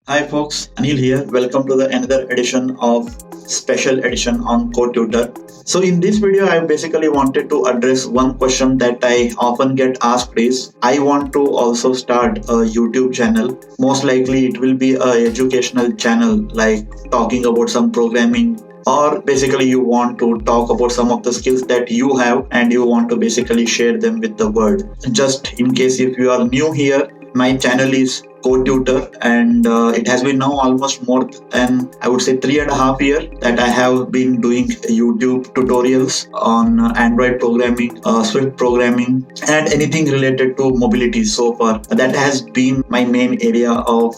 Hi folks, Anil here. Welcome to the another edition of special edition on CodeTutor. So in this video, I basically wanted to address one question that I often get asked is, I want to also start a YouTube channel. Most likely it will be a educational channel like talking about some programming, or basically you want to talk about some of the skills that you have and you want to basically share them with the world. Just in case if you are new here, my channel is CodeTutor, and it has been now almost more than, I would say, 3.5 years that I have been doing YouTube tutorials on Android programming, Swift programming, and anything related to mobility so far. That has been my main area of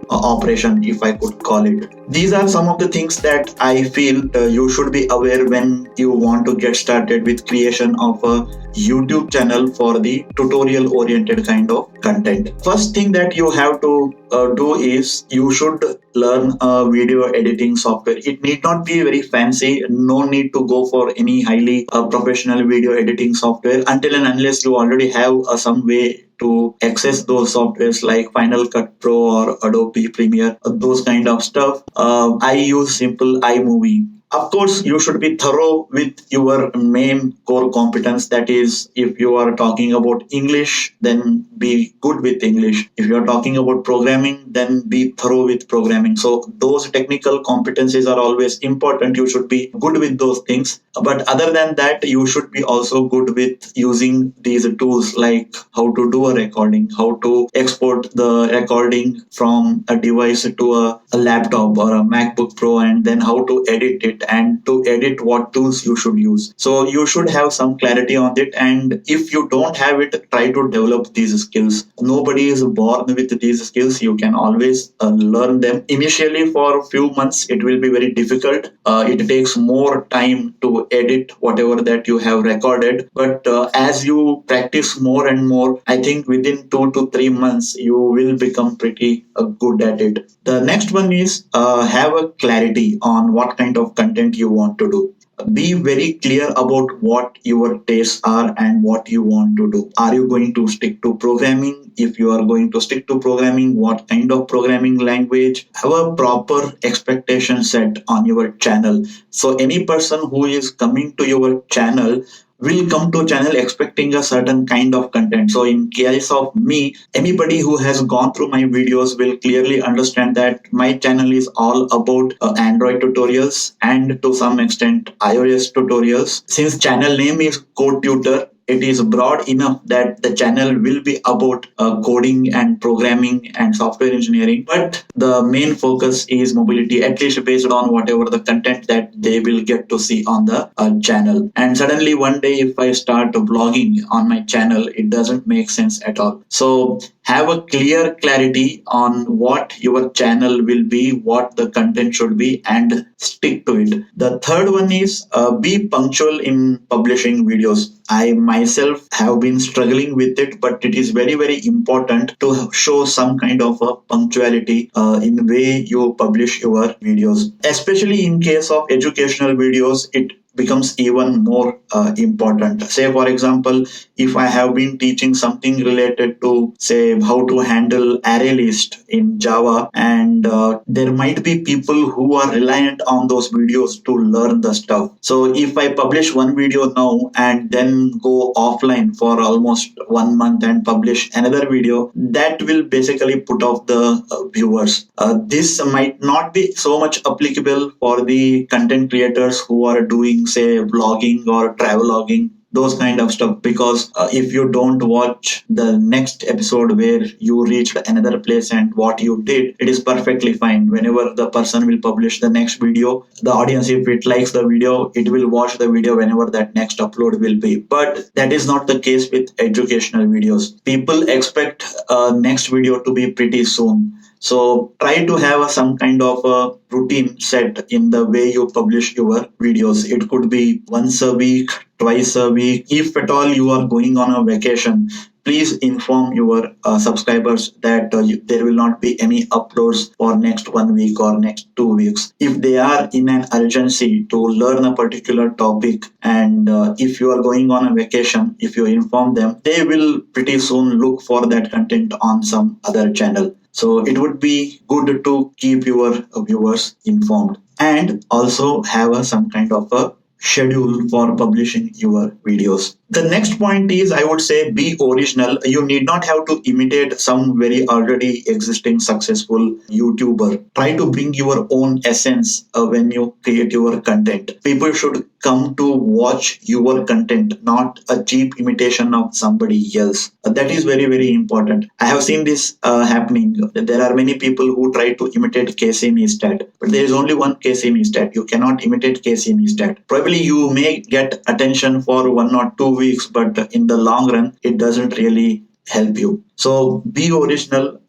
operation, if I could call it. These are some of the things that I feel you should be aware when you want to get started with creation of a YouTube channel for the tutorial oriented kind of content. First thing that you have to do is you should learn a video editing software. It need not be very fancy. No need to go for any highly professional video editing software until and unless you already have some way to access those softwares like Final Cut Pro or Adobe Premiere, those kind of stuff. I use simple iMovie. Of course, you should be thorough with your main core competence. That is, if you are talking about English, then be good with English. If you are talking about programming, then be thorough with programming. So those technical competencies are always important. You should be good with those things. But other than that, you should be also good with using these tools like how to do a recording, how to export the recording from a device to a laptop or a MacBook Pro, and then how to edit it and to edit what tools you should use. So you should have some clarity on it, and if you don't have it, try to develop these skills. Nobody is born with these skills. You can always learn them. Initially for a few months it will be very difficult. It takes more time to edit whatever that you have recorded, but as you practice more and more, I think within 2 to 3 months you will become pretty good at it. The next one is have a clarity on what kind of content you want to do. Be very clear about what your tastes are and what you want to do. Are you going to stick to programming? If you are going to stick to programming, what kind of programming language? Have a proper expectation set on your channel. So any person who is coming to your channel will come to channel expecting a certain kind of content. So in case of me, anybody who has gone through my videos will clearly understand that my channel is all about Android tutorials and to some extent iOS tutorials. Since channel name is CodeTutor, it is broad enough that the channel will be about coding and programming and software engineering, but the main focus is mobility, at least based on whatever the content that they will get to see on the channel. And suddenly one day if I start blogging on my channel, it doesn't make sense at all. So have a clear clarity on what your channel will be, what the content should be, and stick to it. The third one is be punctual in publishing videos. I myself have been struggling with it, but it is very, very important to show some kind of a punctuality in the way you publish your videos. Especially in case of educational videos, it becomes even more important. Say for example, if I have been teaching something related to, say, how to handle array list in Java, and there might be people who are reliant on those videos to learn the stuff. So if I publish one video now and then go offline for almost 1 month and publish another video, that will basically put off the viewers. This might not be so much applicable for the content creators who are doing, say, vlogging or travelogging, those kind of stuff, because if you don't watch the next episode where you reached another place and what you did, it is perfectly fine. Whenever the person will publish the next video, the audience, if it likes the video, it will watch the video whenever that next upload will be. But that is not the case with educational videos. People expect next video to be pretty soon. So try to have some kind of a routine set in the way you publish your videos. It could be once a week, twice a week. If at all you are going on a vacation, please inform your subscribers that there will not be any uploads for next 1 week or next 2 weeks. If they are in an urgency to learn a particular topic, and if you are going on a vacation, if you inform them, they will pretty soon look for that content on some other channel. So it would be good to keep your viewers informed and also have some kind of a schedule for publishing your videos. The next point is, I would say, be original. You need not have to imitate some very already existing successful YouTuber. Try to bring your own essence when you create your content. People should come to watch your content, not a cheap imitation of somebody else. That is very, very important. I have seen this happening. There are many people who try to imitate Casey Neistat, but there is only one Casey Neistat. You cannot imitate Casey Neistat. Probably you may get attention for 1 or 2 weeks, but in the long run, it doesn't really help you. So be original.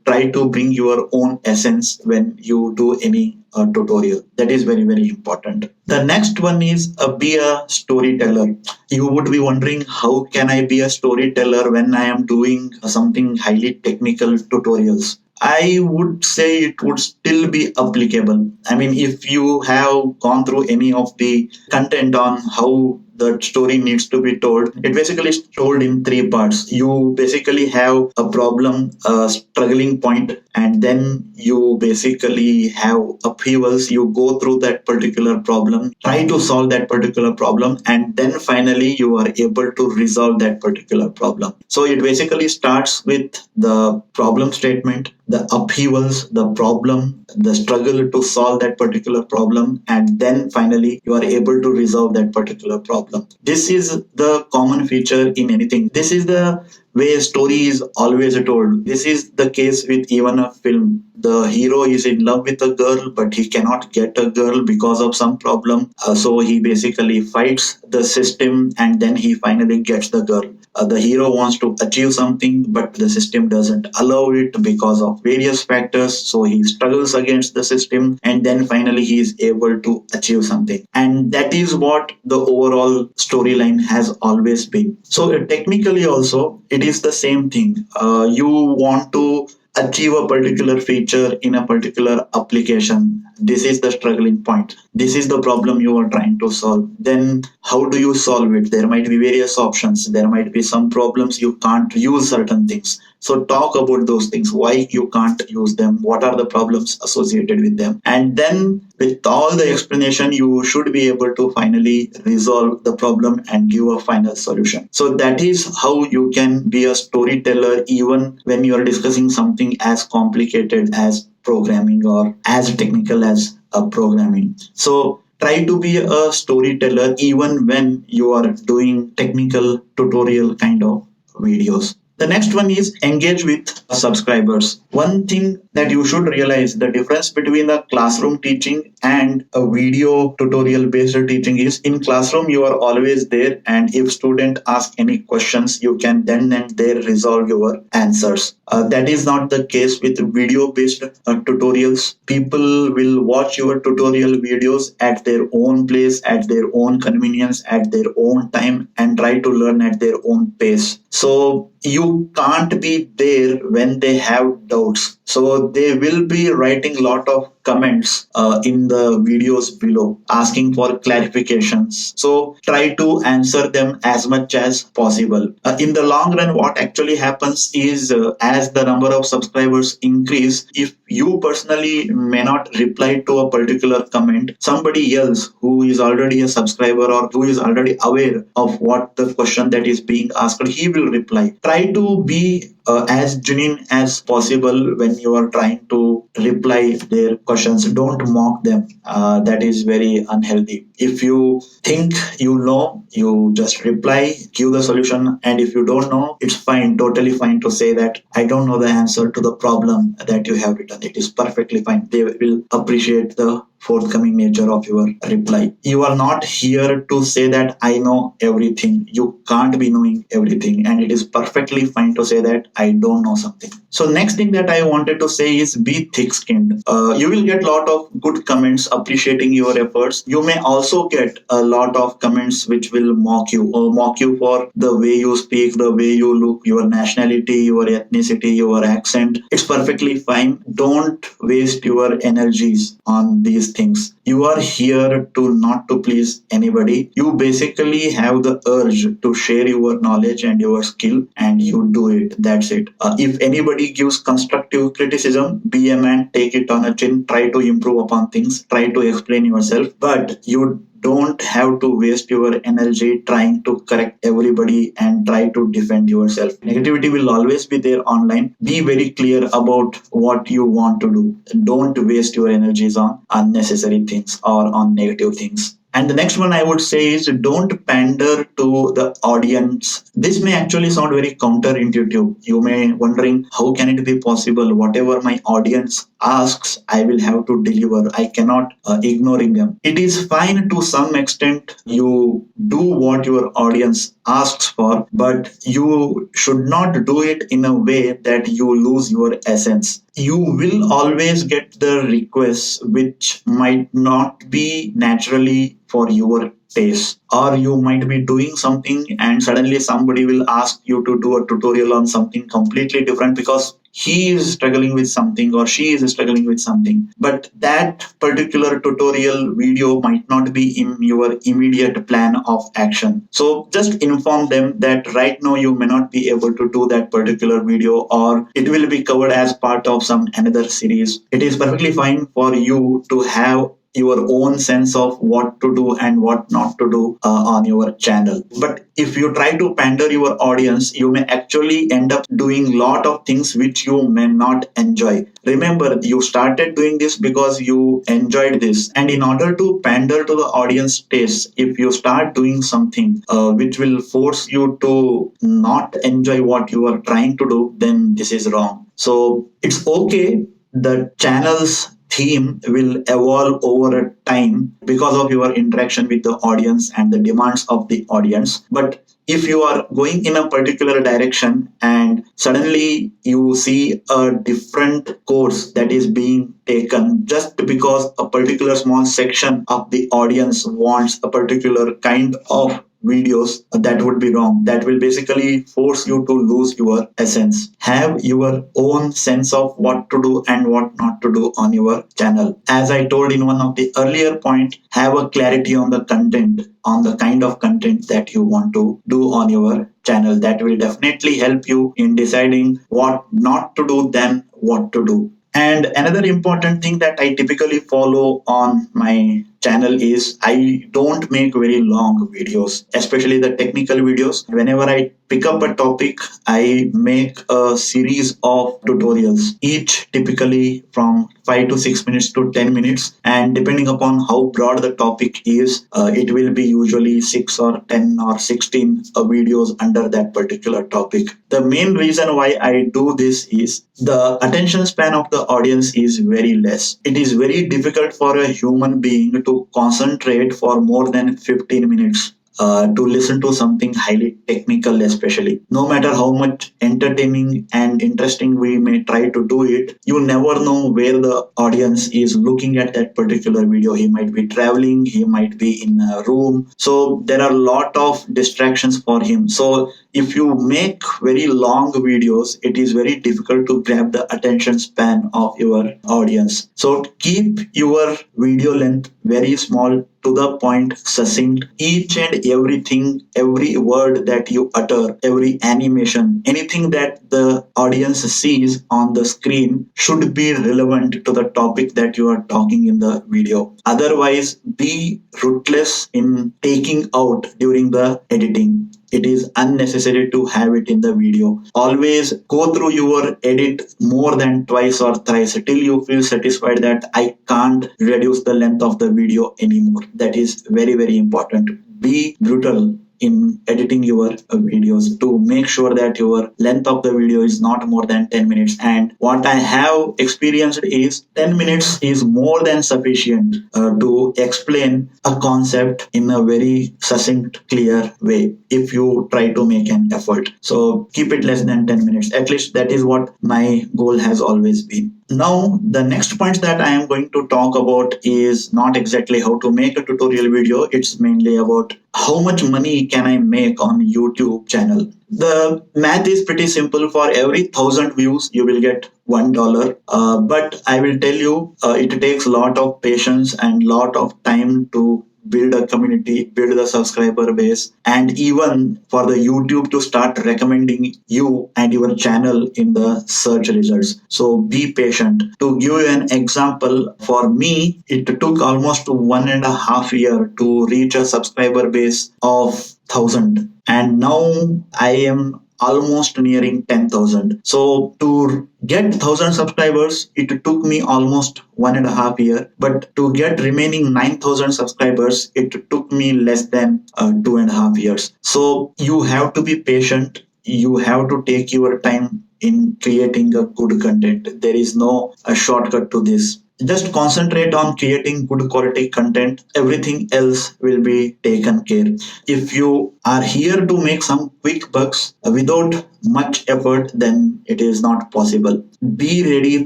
Try to bring your own essence when you do any tutorial. That is very, very important. The next one is be a storyteller. You would be wondering, how can I be a storyteller when I am doing something highly technical tutorials? I would say it would still be applicable. I mean, if you have gone through any of the content on how the story needs to be told, it basically is told in 3 parts. You basically have a problem, a struggling point, and then you basically have upheavals. You go through that particular problem, try to solve that particular problem, and then finally you are able to resolve that particular problem. So it basically starts with the problem statement, the upheavals, the problem, the struggle to solve that particular problem, and then finally you are able to resolve that particular problem. This is the common feature in anything. This is the way a story is always told. This is the case with even a film. The hero is in love with a girl, but he cannot get a girl because of some problem. So he basically fights the system and then he finally gets the girl. The hero wants to achieve something, but the system doesn't allow it because of various factors. So he struggles against the system and then finally he is able to achieve something. And that is what the overall storyline has always been. So technically also, it is the same thing. You want to achieve a particular feature in a particular application. This is the struggling point. This is the problem you are trying to solve. Then how do you solve it? There might be various options. There might be some problems you can't use certain things. So talk about those things, why you can't use them, what are the problems associated with them. And then with all the explanation, you should be able to finally resolve the problem and give a final solution. So that is how you can be a storyteller even when you are discussing something as complicated as programming or as technical as programming. So try to be a storyteller even when you are doing technical tutorial kind of videos. The next one is engage with subscribers. One thing that you should realize, the difference between a classroom teaching and a video tutorial based teaching is, in classroom you are always there, and if student ask any questions, you can then and there resolve your answers. That is not the case with video based tutorials. People will watch your tutorial videos at their own place, at their own convenience, at their own time, and try to learn at their own pace. So you can't be there when they have doubts. So they will be writing a lot of comments in the videos below, asking for clarifications. So try to answer them as much as possible. In the long run, what actually happens is, as the number of subscribers increase, if you personally may not reply to a particular comment, somebody else who is already a subscriber or who is already aware of what the question that is being asked, he will reply. Try to be as genuine as possible when you are trying to reply their questions. Don't mock them. That is very unhealthy. If you think you know, you just reply, give the solution. And if you don't know, it's fine, totally fine to say that I don't know the answer to the problem that you have written. It is perfectly fine. They will appreciate the forthcoming nature of your reply. You are not here to say that I know everything. You can't be knowing everything, and it is perfectly fine to say that I don't know something. So next thing that I wanted to say is be thick-skinned. You will get a lot of good comments appreciating your efforts. You may also get a lot of comments which will mock you, or mock you for the way you speak, the way you look, your nationality, your ethnicity, your accent. It's perfectly fine. Don't waste your energies on these things. You are here to not to please anybody. You basically have the urge to share your knowledge and your skill, and you do it. That's it. If anybody gives constructive criticism, be a man, take it on a chin, try to improve upon things, try to explain yourself, but you don't have to waste your energy trying to correct everybody and try to defend yourself. Negativity will always be there online. Be very clear about what you want to do. Don't waste your energies on unnecessary things or on negative things. And the next one I would say is don't pander to the audience. This may actually sound very counterintuitive. You may wondering how can it be possible? Whatever my audience asks, I will have to deliver. I cannot ignoring them. It is fine to some extent. You do what your audience asks for, but you should not do it in a way that you lose your essence. You will always get the requests which might not be naturally for your taste, or you might be doing something and suddenly somebody will ask you to do a tutorial on something completely different because he is struggling with something or she is struggling with something, but that particular tutorial video might not be in your immediate plan of action. So just inform them that right now you may not be able to do that particular video, or it will be covered as part of some another series. It is perfectly fine for you to have your own sense of what to do and what not to do on your channel. But if you try to pander your audience, you may actually end up doing lot of things which you may not enjoy. Remember, you started doing this because you enjoyed this, and in order to pander to the audience taste, if you start doing something which will force you to not enjoy what you are trying to do, then this is wrong. So it's okay. The channel's theme will evolve over a time because of your interaction with the audience and the demands of the audience. But if you are going in a particular direction and suddenly you see a different course that is being taken just because a particular small section of the audience wants a particular kind of videos, that would be wrong. That will basically force you to lose your essence. Have your own sense of what to do and what not to do on your channel. As I told in one of the earlier point, have a clarity on the content, on the kind of content that you want to do on your channel. That will definitely help you in deciding what not to do than what to do. And another important thing that I typically follow on my channel is I don't make very long videos, especially the technical videos. Whenever I pick up a topic, I make a series of tutorials, each typically from 5 to 6 minutes to 10 minutes. And depending upon how broad the topic is, it will be usually 6 or 10 or 16 videos under that particular topic. The main reason why I do this is the attention span of the audience is very less. It is very difficult for a human being to concentrate for more than 15 minutes to listen to something highly technical, especially. No matter how much entertaining and interesting we may try to do it, you never know where the audience is looking at that particular video. He might be traveling, he might be in a room. So there are a lot of distractions for him. So if you make very long videos, it is very difficult to grab the attention span of your audience. So keep your video length very small, to the point, succinct. Each and everything, every word that you utter, every animation, anything that the audience sees on the screen should be relevant to the topic that you are talking in the video. Otherwise, be ruthless in taking out during the editing. It is unnecessary to have it in the video. Always go through your edit more than twice or thrice till you feel satisfied that I can't reduce the length of the video anymore. That is very, very important. Be brutal in editing your videos to make sure that your length of the video is not more than 10 minutes. And what I have experienced is 10 minutes is more than sufficient to explain a concept in a very succinct, clear way if you try to make an effort. So keep it less than 10 minutes. At least that is what my goal has always been. Now, the next point that I am going to talk about is not exactly how to make a tutorial video. It's mainly about how much money can I make on YouTube channel. The math is pretty simple. For every 1,000 views, you will get $1. But I will tell you, it takes a lot of patience and lot of time to build a community, build the subscriber base, and even for the YouTube to start recommending you and your channel in the search results. So be patient. To give you an example, for me, it took almost 1.5 years to reach a subscriber base of 1,000. And now I am almost nearing 10,000. So to get 1,000 subscribers, it took me almost 1.5 years. But to get remaining 9,000 subscribers, it took me less than 2.5 years. So you have to be patient. You have to take your time in creating a good content. There is no a shortcut to this. Just concentrate on creating good quality content. Everything else will be taken care. If you are here to make some quick bucks without much effort, then it is not possible. Be ready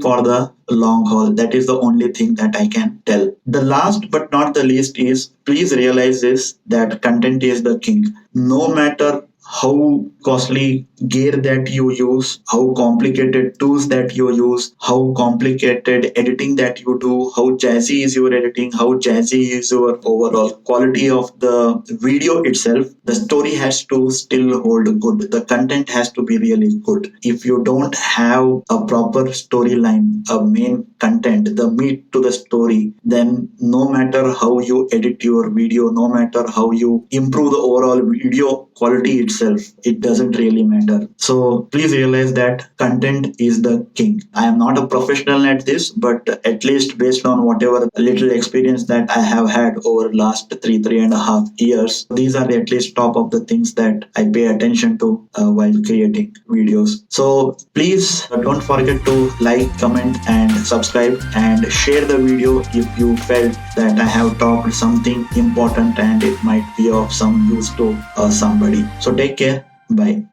for the long haul. That is the only thing that I can tell. The last but not the least is, please realize this, that content is the king. No matter how costly gear that you use, how complicated tools that you use, how complicated editing that you do, how jazzy is your editing, how jazzy is your overall quality of the video itself, the story has to still hold good. The content has to be really good. If you don't have a proper storyline, a main content, the meat to the story, then no matter how you edit your video, no matter how you improve the overall video quality itself, it doesn't really matter. So please realize that content is the king. I am not a professional at this, but at least based on whatever little experience that I have had over last 3.5 years, these are at least top of the things that I pay attention to while creating videos. So please don't forget to like, comment, and subscribe, and share the video if you felt that I have talked something important and it might be of some use to somebody. So take care. Bye.